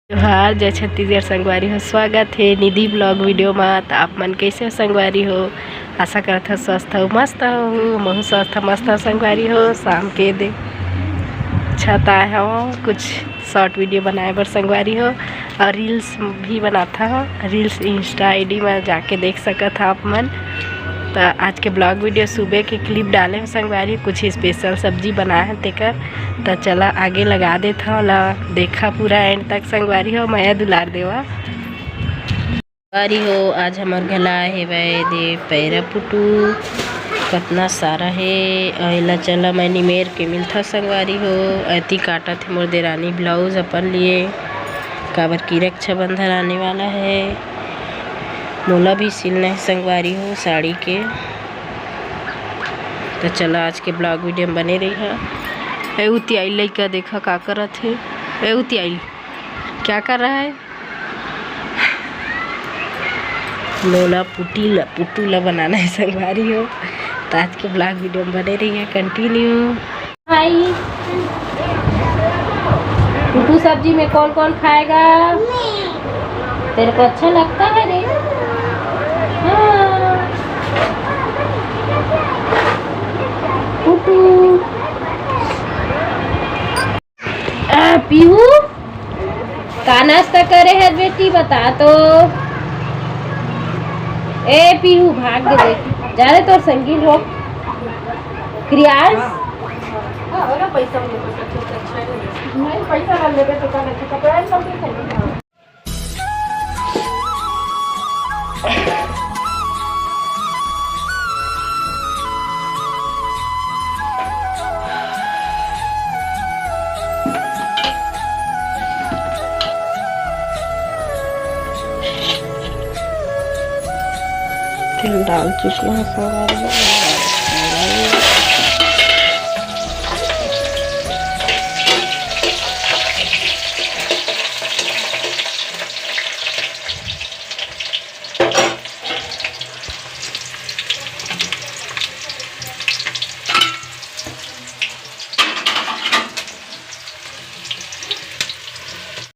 जोहार जय छत्तीसगढ़ संगवारी हो। स्वागत है निधि ब्लॉग वीडियो में। तो आप मन कैसे हो संगवारी हो? आशा करता हो स्वस्थ हो, मस्त हो। महू स्वस्थ मस्त हो संगवारी हो। शाम के दे छत आया हो कुछ शॉर्ट वीडियो बनाए बर संगवारी हो, और रील्स भी बनाता हो। रील्स इंस्टा आईडी में जाके देख सकत आप मन। तो आज के ब्लॉग वीडियो सुबह के क्लिप डाले हो संगवारी, कुछ स्पेशल सब्जी बनाए हैं तेकर। तो चला आगे लगा देता हूँ ला, देखा पूरा एंड तक संगवारी हो। माया दुलार देवा संगवारी हो। आज हमार गला है वह दे पैरा पुटू कितना सारा है। अला चला मैं निमेर के मिलता संगवारी हो। ऐती काटा थे मोर देरानी ब्लाउज अपन लिए, काबर की रक्षाबंधन आने वाला है। मोला भी सिलना है संगवारी हो साड़ी के। तो चला आज के ब्लॉग वीडियो में बने रही है। ए उतियाई लइका देखा का करत है। ए उतियाई क्या कर रहा है? मोला पुटू ला बनाना है संगवारी हो। तो आज के ब्लॉग वीडियो में बने रही है कंटिन्यू। हाय, पुटू सब्जी में कौन कौन खाएगा? तेरे को अच्छा लगता है रे? पुटू पीहू का नाश्ता करे है बेटी बता तो। ए पीहू भाग दे जा रहे तोर संगीन हो क्रियास। पैसा नहीं, पैसा लेबे तो कपड़ा सब तेल डाल चुके हैं संगवारी।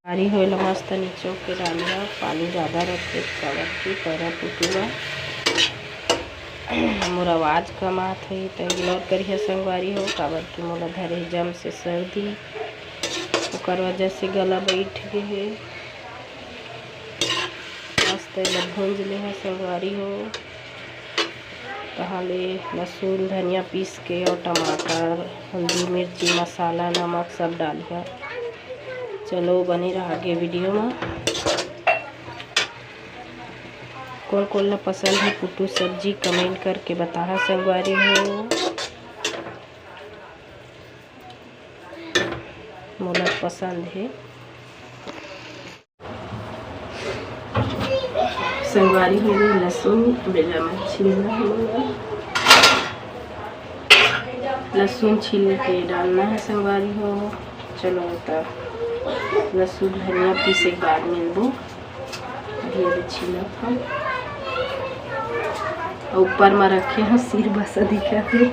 पानी होइला मस्त नीचो के डालिया, पानी ज़्यादा रखे काबर की पैरा पुटुआ मोर आवाज़ कम आत है तो इग्नोर करिए संगवारी हो। काबर की मोला धरे जम से सर्दी, ओकर वजह से गला बैठ गए है। मस्त ला भूंज ले है संगवारी हो। तहाँ ले लहसुन धनिया पीस के और टमाटर हल्दी मिर्ची मसाला नमक सब डालिया। चलो बने रहा आगे वीडियो में। कौन कौन ला पसंद है पुटू सब्जी कमेंट करके बताना संगवारी हो। मोला पसंद है संगवारी हो। लहसुन बेला में छीलना है, लहसुन छील के डालना है संगवारी हो। चलो तब लहसुन धनिया पीसे के बाद नींबू धीरे छीला था। ऊपर में रखे हैं सिर बसा दिखा थे।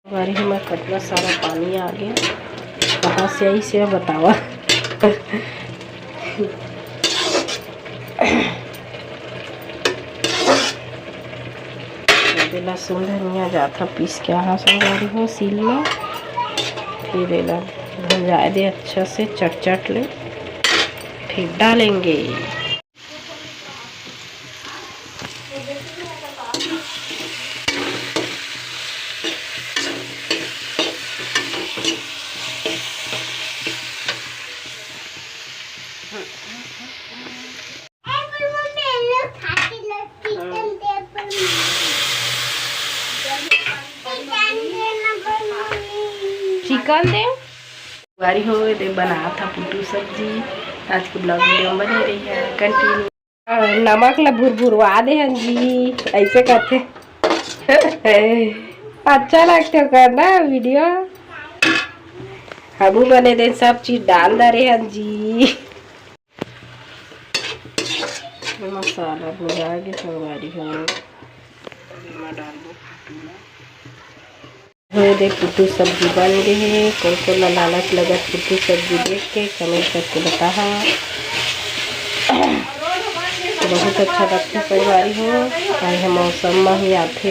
बारी में कितना सारा पानी आ गया, कहाँ से आई से बतावा। लहसुन धनिया जाता पीस के यहाँ संगवारी हो सील में। फिर एला भुंजाए दे अच्छा से, चट ले, फिर डालेंगे। चिकन दे बारी हो दे बना था पुटू सब्जी। आज के ब्लॉग वीडियो में बने रही है कंटिन्यू। नमक ला भुरभुरवा दे हन जी, ऐसे करते अच्छा लगते हो करना वीडियो। हम बने दे सब चीज डाल दे रहे हन जी। मसाला भुजा के संगवारी हो डाल दो। हो दे पुट्टू सब्जी बन गए है। कौन कौन ला लालच लगत पुट्टू सब्जी देख के कमेंट करके बताहा। बहुत अच्छा लगता संगवारी हो। यह मौसम में ही आते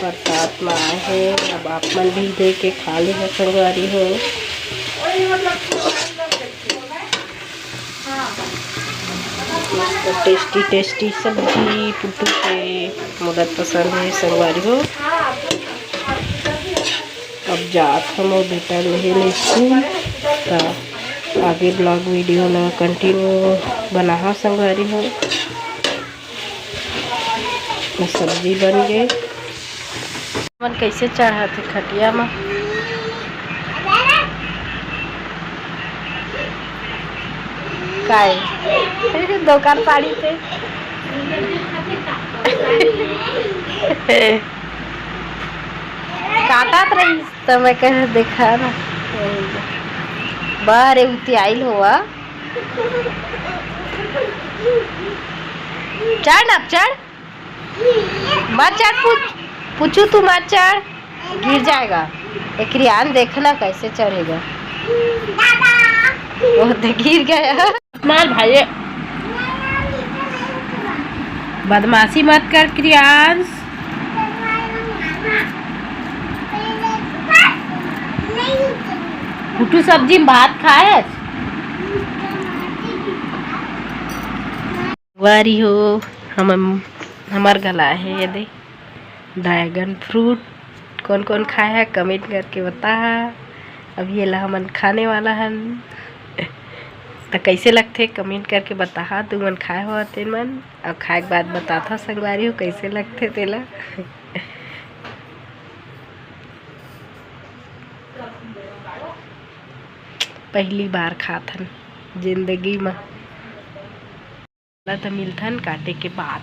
बरसात में आए हैं। अब आप मन भी दे के खा ले है संगवारी हो। टेस्टी टेस्टी सब्जी पुट्टू के मोला पसंद है संगवारी हो। अब जात हम बेटा ले स्कूल तो आगे ब्लॉग वीडियो ला कंटिन्यू बना संगवारी हो। सब्जी बन गए मन कैसे चढ़ा थे खटिया में। काय दुकान साड़ी थे काटत रही तो मैं कह देखा ना बारे उती आइल हुआ। चढ़ अब चढ़ मत चढ़ पूछू तू मत चढ़ गिर जाएगा। एक रियान देखना कैसे चढ़ेगा। वो तो गिर गया। मार भाई बदमाशी मत कर क्रियांश। पुट्टू सब्जी में भात खाए वारी हो। हमार गला है ये दे ड्रैगन फ्रूट। कौन कौन खाया है कमेंट करके बता। अब ये ला हमन खाने वाला हन तो कैसे लगते कमेंट करके बता। तू मन खाए हो तेन मन और खाए के बाद बताता संगवारी हो कैसे लगते तेला। पहली बार खाथन जिंदगी में तो मिलथन काटे के बाद।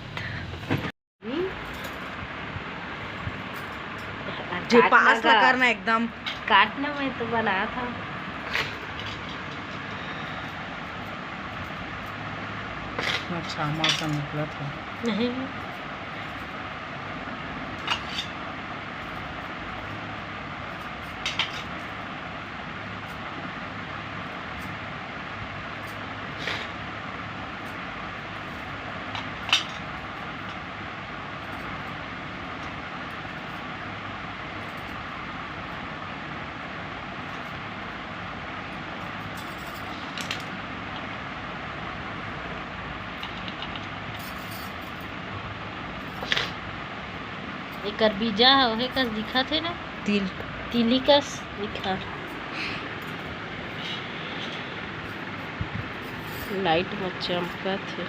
जो पास ला करना एकदम काटना मैं तो बना था। अच्छा मौसम निकला था नहीं एक बीजा है कस दिखा थे ना तिली कस दिखा। लाइट में चमका थे।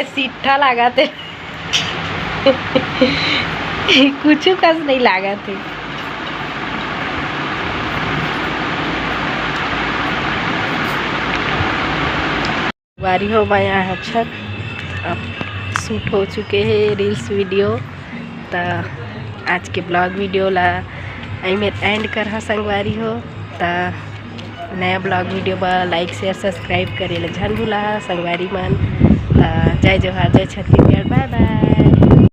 सीठा लगा थे कुछ कस नहीं लगा थे। बारी हो माया अच्छा अब शूट हो चुके हैं रील्स वीडियो। तो आज के ब्लॉग वीडियो ला में एंड कर संगवारी हो। तो नया ब्लॉग वीडियो पर लाइक शेयर सब्सक्राइब करे ला झन भूला संगवारी मन। जय जोहार जय छत्तीसगढ़ बाय बाय।